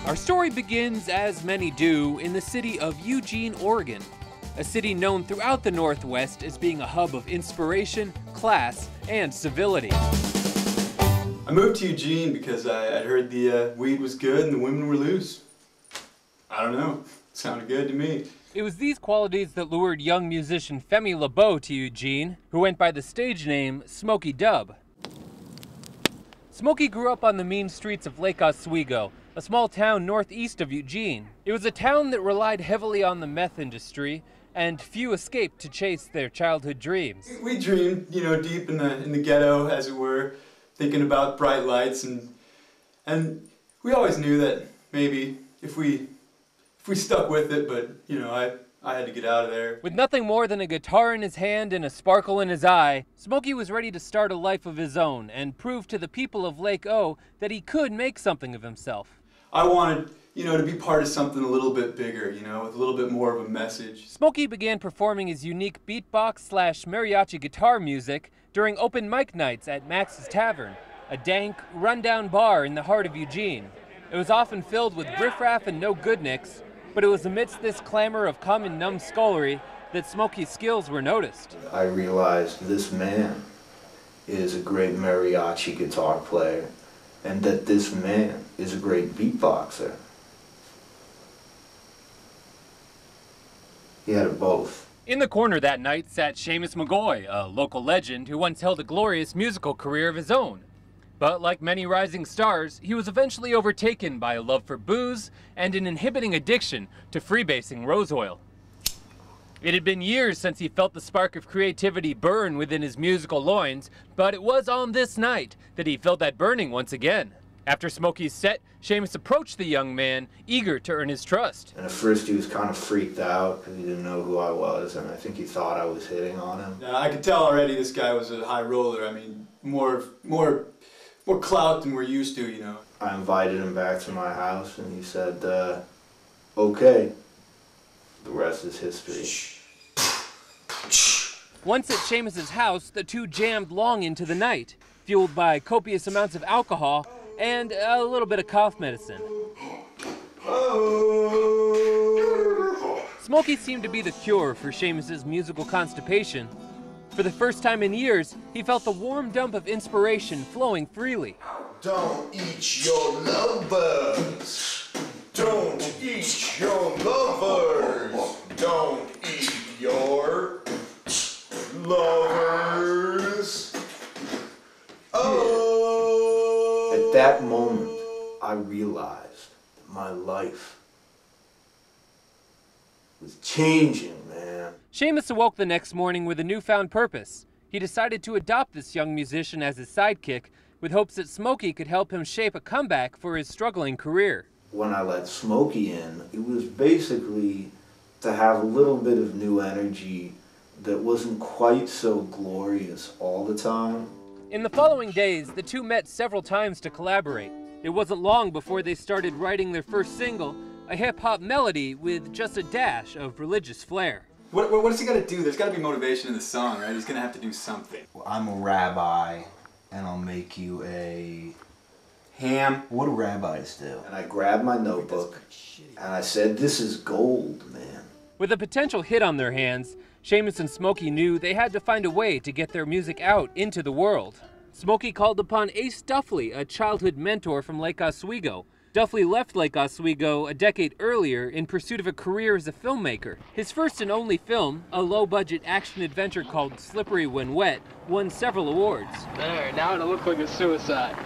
Our story begins, as many do, in the city of Eugene, Oregon, a city known throughout the Northwest as being a hub of inspiration, class, and civility. I moved to Eugene because I'd heard the weed was good and the women were loose. I don't know, sounded good to me. It was these qualities that lured young musician Femi LeBeau to Eugene, who went by the stage name Smokey Dubb. Smokey grew up on the mean streets of Lake Oswego, a small town northeast of Eugene. It was a town that relied heavily on the meth industry, and few escaped to chase their childhood dreams. We dreamed, you know, deep in the ghetto, as it were, thinking about bright lights, and we always knew that maybe if we stuck with it, but you know, I had to get out of there. With nothing more than a guitar in his hand and a sparkle in his eye, Smokey was ready to start a life of his own and prove to the people of Lake O that he could make something of himself. I wanted, you know, to be part of something a little bit bigger, you know, with a little bit more of a message. Smokey began performing his unique beatbox/mariachi guitar music during open mic nights at Max's Tavern, a dank, rundown bar in the heart of Eugene. It was often filled with riffraff and no-good-nicks, but it was amidst this clamor of common numbskullery that Smokey's skills were noticed. I realized this man is a great mariachi guitar player, and that this man is a great beatboxer. He had it both. In the corner that night sat Seamus McGoy, a local legend who once held a glorious musical career of his own. But like many rising stars, he was eventually overtaken by a love for booze and an inhibiting addiction to freebasing rose oil. It had been years since he felt the spark of creativity burn within his musical loins, but it was on this night that he felt that burning once again. After Smokey's set, Seamus approached the young man, eager to earn his trust. And at first he was kind of freaked out because he didn't know who I was, and I think he thought I was hitting on him. I could tell already this guy was a high roller. I mean, more clout than we're used to, you know. I invited him back to my house, and he said, okay. The rest is history. Once at Seamus's house, the two jammed long into the night, fueled by copious amounts of alcohol and a little bit of cough medicine. Smokey seemed to be the cure for Seamus's musical constipation. For the first time in years, he felt the warm dump of inspiration flowing freely. Don't eat your lovers. Don't eat your lovers. Don't eat your lovers. Oh. At that moment, I realized that my life was changing, man. Seamus awoke the next morning with a newfound purpose. He decided to adopt this young musician as his sidekick, with hopes that Smokey could help him shape a comeback for his struggling career. When I let Smokey in, it was basically to have a little bit of new energy that wasn't quite so glorious all the time. In the following days, the two met several times to collaborate. It wasn't long before they started writing their first single, a hip-hop melody with just a dash of religious flair. What has he got to do? There's got to be motivation in the song, right? He's going to have to do something. Well, I'm a rabbi, and I'll make you a Ham. What do rabbis do? And I grabbed my notebook, and I said, this is gold, man. With a potential hit on their hands, Seamus and Smokey knew they had to find a way to get their music out into the world. Smokey called upon Ace Duffley, a childhood mentor from Lake Oswego. Duffley left Lake Oswego a decade earlier in pursuit of a career as a filmmaker. His first and only film, a low-budget action-adventure called Slippery When Wet, won several awards. There, now it'll look like a suicide.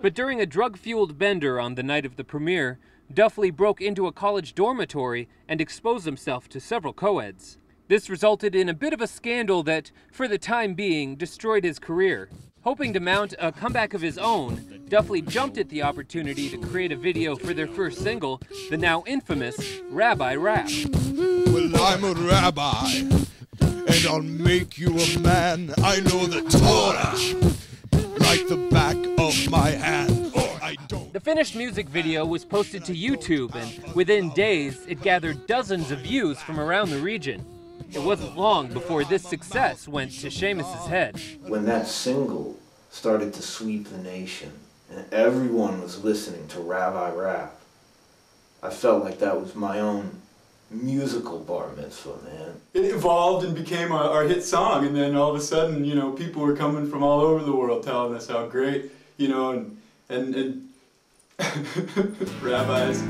But during a drug-fueled bender on the night of the premiere, Duffley broke into a college dormitory and exposed himself to several co-eds. This resulted in a bit of a scandal that, for the time being, destroyed his career. Hoping to mount a comeback of his own, Duffley jumped at the opportunity to create a video for their first single, the now infamous Rabbi Rap. Well, I'm a rabbi, and I'll make you a man. I know the Torah like the back of my hand. I don't. The finished music video was posted to YouTube, and within days, it gathered dozens of views from around the region. It wasn't long before this success went to Seamus's head. When that single started to sweep the nation, and everyone was listening to Rabbi Rap, I felt like that was my own musical bar mitzvah, man. It evolved and became our hit song, and then all of a sudden, you know, people were coming from all over the world telling us how great, you know, and rabbis.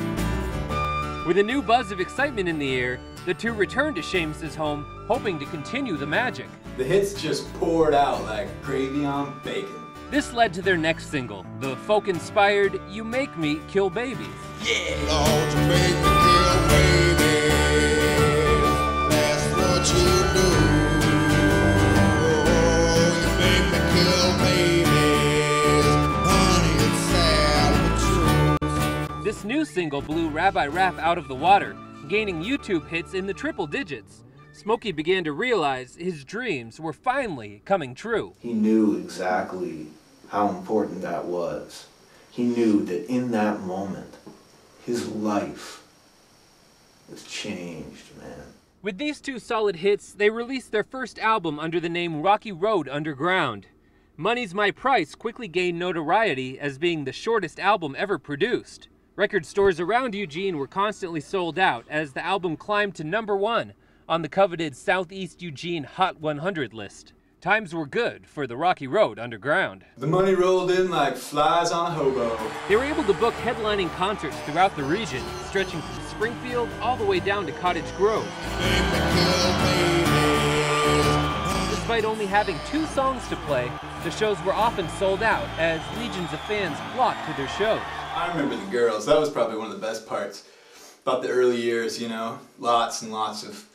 With a new buzz of excitement in the air, the two returned to Seamus's home, hoping to continue the magic. The hits just poured out like gravy on bacon. This led to their next single, the folk-inspired You Make Me Kill Babies. Yeah! Lord, you make me kill babies. That's what you do. Oh, you make me kill babies. Honey, it's sad but true. This new single blew Rabbi Rap out of the water, gaining YouTube hits in the triple digits. Smokey began to realize his dreams were finally coming true. He knew exactly how important that was. He knew that in that moment, his life was changed, man. With these two solid hits, they released their first album under the name Rocky Road Underground. Money's My Price quickly gained notoriety as being the shortest album ever produced. Record stores around Eugene were constantly sold out as the album climbed to #1 on the coveted Southeast Eugene Hot 100 list. Times were good for the Rocky Road Underground. The money rolled in like flies on a hobo. They were able to book headlining concerts throughout the region, stretching from Springfield all the way down to Cottage Grove. Despite only having 2 songs to play, the shows were often sold out as legions of fans flocked to their shows. I remember the girls. That was probably one of the best parts about the early years, you know. Lots and lots of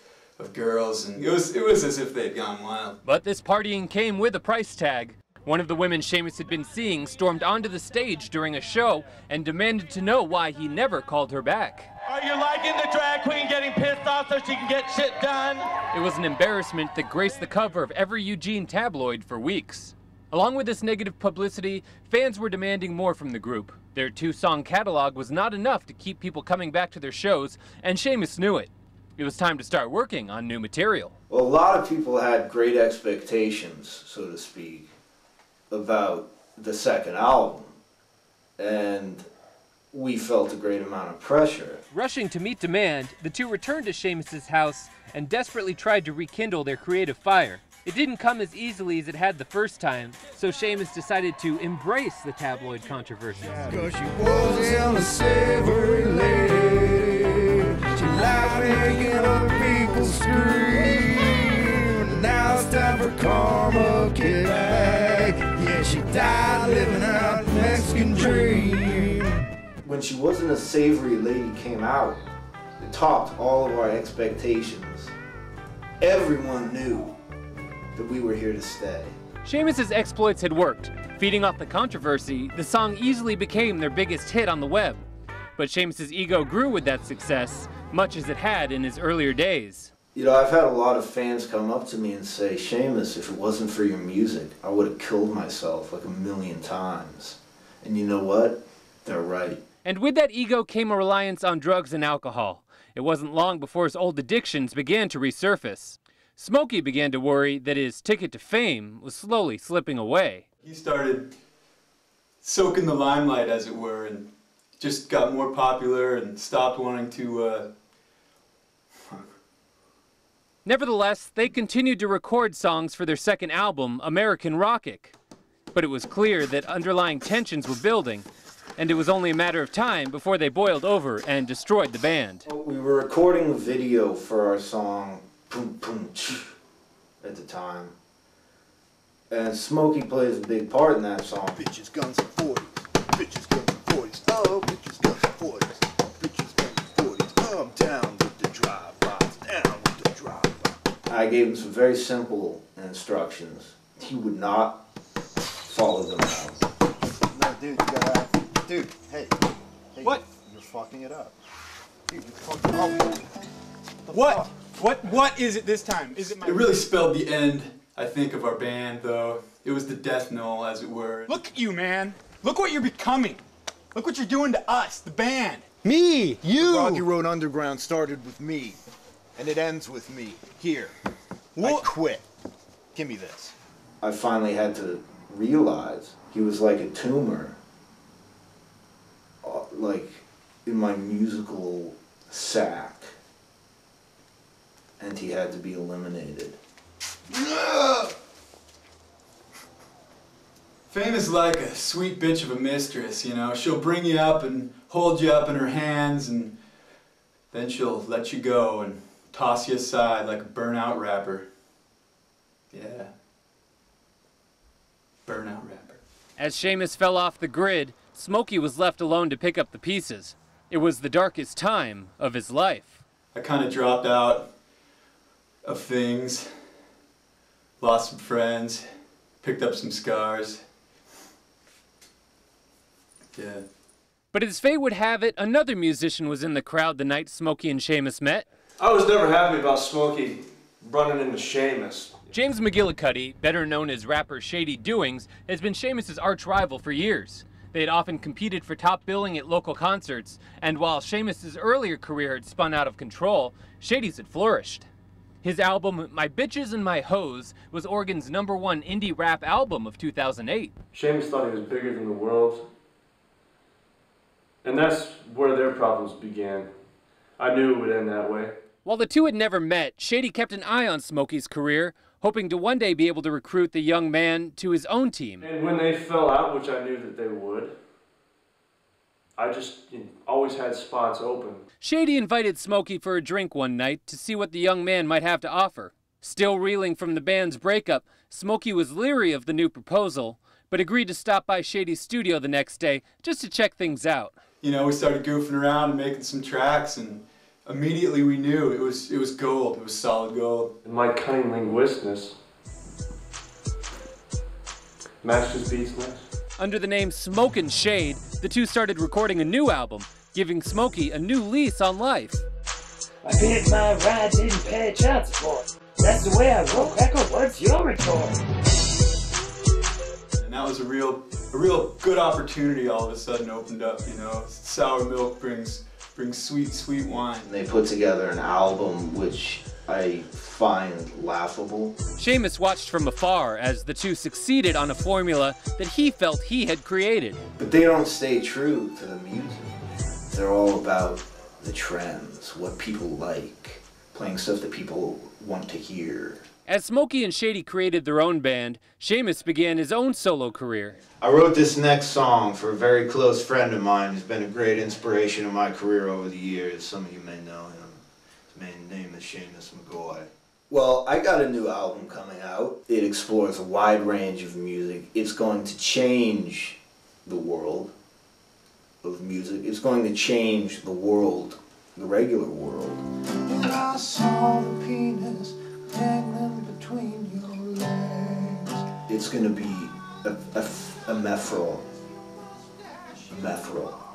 girls, and it was as if they'd gone wild. But this partying came with a price tag. One of the women Seamus had been seeing stormed onto the stage during a show and demanded to know why he never called her back. Are you liking the drag queen getting pissed off so she can get shit done? It was an embarrassment that graced the cover of every Eugene tabloid for weeks. Along with this negative publicity, fans were demanding more from the group. Their 2-song catalog was not enough to keep people coming back to their shows, and Seamus knew it. It was time to start working on new material. Well, a lot of people had great expectations, so to speak, about the second album, and we felt a great amount of pressure. Rushing to meet demand, the two returned to Seamus's house and desperately tried to rekindle their creative fire. It didn't come as easily as it had the first time, so Seamus decided to embrace the tabloid controversy. Cause she wasn't a savory lady. She liked making other people scream. Now it's time for karma, get back. Yeah, she died living out the Mexican dream. When She Wasn't a Savory Lady came out, it topped all of our expectations. Everyone knew that we were here to stay. Seamus's exploits had worked. Feeding off the controversy, the song easily became their biggest hit on the web. But Seamus's ego grew with that success, much as it had in his earlier days. You know, I've had a lot of fans come up to me and say, Seamus, if it wasn't for your music, I would have killed myself like 1,000,000 times. And you know what? They're right. And with that ego came a reliance on drugs and alcohol. It wasn't long before his old addictions began to resurface. Smokey began to worry that his ticket to fame was slowly slipping away. He started soaking the limelight, as it were, and just got more popular and stopped wanting to, Nevertheless, they continued to record songs for their second album, American Rockic. But it was clear that underlying tensions were building, and it was only a matter of time before they boiled over and destroyed the band. We were recording a video for our song Boom Boom Ch at the time. And Smokey plays a big part in that song. Bitches, guns, and 40s. Bitches, guns, and 40s. Oh, bitches, guns, and 40s. Bitches, guns, and 40s. I'm down with the drive-bys. Down with the drive-bys. I gave him some very simple instructions. He would not follow them out. No, dude, you gotta... Dude, hey. What? You're fucking it up. Dude, you're fucking up. What? What is it this time? Is it my... It really spelled the end, I think, of our band, though. It was the death knell, as it were. Look at you, man. Look what you're becoming. Look what you're doing to us, the band. Me! You! The Rocky Road Underground started with me, and it ends with me. Here. I quit. Give me this. I finally had to realize he was like a tumor. Like, in my musical sack, and he had to be eliminated. Fame is like a sweet bitch of a mistress, you know. She'll bring you up and hold you up in her hands, and then she'll let you go and toss you aside like a burnout rapper. Yeah. Burnout rapper. As Seamus fell off the grid, Smokey was left alone to pick up the pieces. It was the darkest time of his life. I kind of dropped out of things, lost some friends, picked up some scars. Yeah. But as fate would have it, another musician was in the crowd the night Smokey and Seamus met. I was never happy about Smokey running into Seamus. James McGillicuddy, better known as rapper Shady Doings, has been Seamus's arch rival for years. They had often competed for top billing at local concerts, and while Seamus's earlier career had spun out of control, Shady's had flourished. His album, My Bitches and My Hoes, was Oregon's #1 indie rap album of 2008. Seamus thought he was bigger than the world. And that's where their problems began. I knew it would end that way. While the two had never met, Shady kept an eye on Smokey's career, hoping to one day be able to recruit the young man to his own team. And when they fell out, which I knew that they would, I just always had spots open. Shady invited Smokey for a drink one night to see what the young man might have to offer. Still reeling from the band's breakup, Smokey was leery of the new proposal, but agreed to stop by Shady's studio the next day just to check things out. You know, we started goofing around and making some tracks, and immediately we knew it was gold. It was solid gold. And my cunning linguistness matched his beats nice. Under the name Smokin' Shade, the two started recording a new album, giving Smokey a new lease on life. I paid my ride, didn't pay child support. That's the way I roll. Echo, what's your retort? And that was a real good opportunity all of a sudden opened up, you know. Sour milk brings sweet, sweet wine. They put together an album which I find laughable. Seamus watched from afar as the two succeeded on a formula that he felt he had created. But they don't stay true to the music. They're all about the trends, what people like, playing stuff that people want to hear. As Smokey and Shady created their own band, Seamus began his own solo career. I wrote this next song for a very close friend of mine who's been a great inspiration in my career over the years. Some of you may know him. His main name is Seamus McGoy. Well, I got a new album coming out. It explores a wide range of music. It's going to change the world of music. It's going to change the world, the regular world. And I saw the penis dangling between your legs. It's going to be a mefrel.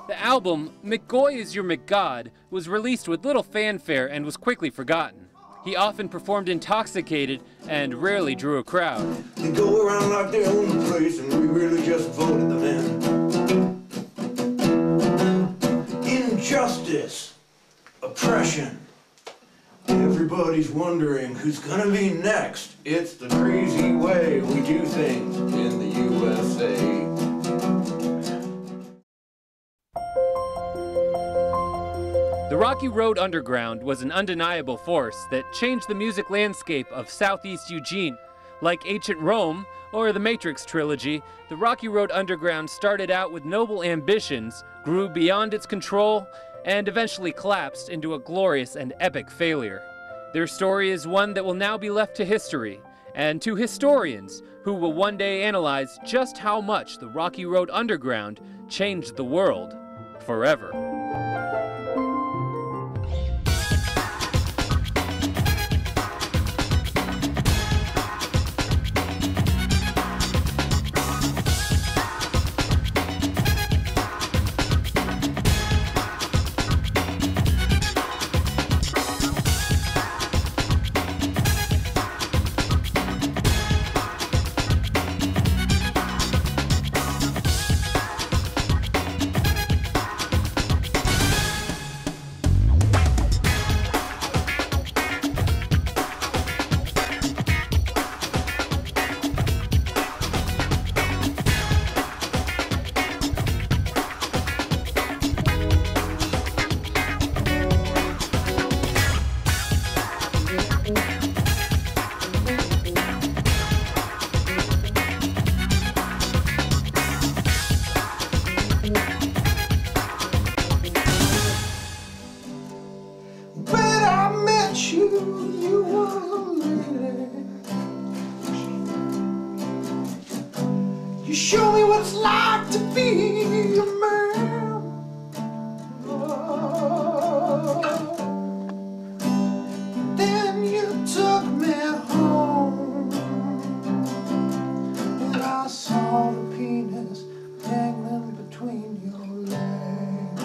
The album, McGoy Is Your McGod, was released with little fanfare and was quickly forgotten. He often performed intoxicated and rarely drew a crowd. They go around like they own the place and we really just voted them in. Injustice, oppression. Everybody's wondering who's gonna be next. It's the crazy way we do things in the USA. The Rocky Road Underground was an undeniable force that changed the music landscape of Southeast Eugene. Like Ancient Rome or the Matrix trilogy, the Rocky Road Underground started out with noble ambitions, grew beyond its control, and eventually collapsed into a glorious and epic failure. Their story is one that will now be left to history, and to historians who will one day analyze just how much the Rocky Road Underground changed the world forever. like to be a man. Oh. Then you took me home, and I saw the penis dangling between your legs.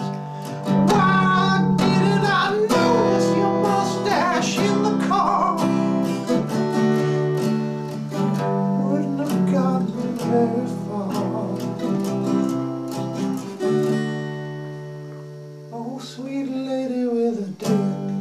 Why didn't I notice your mustache in the car? Wouldn't have gotten very far. Oh, sweet lady with a dick.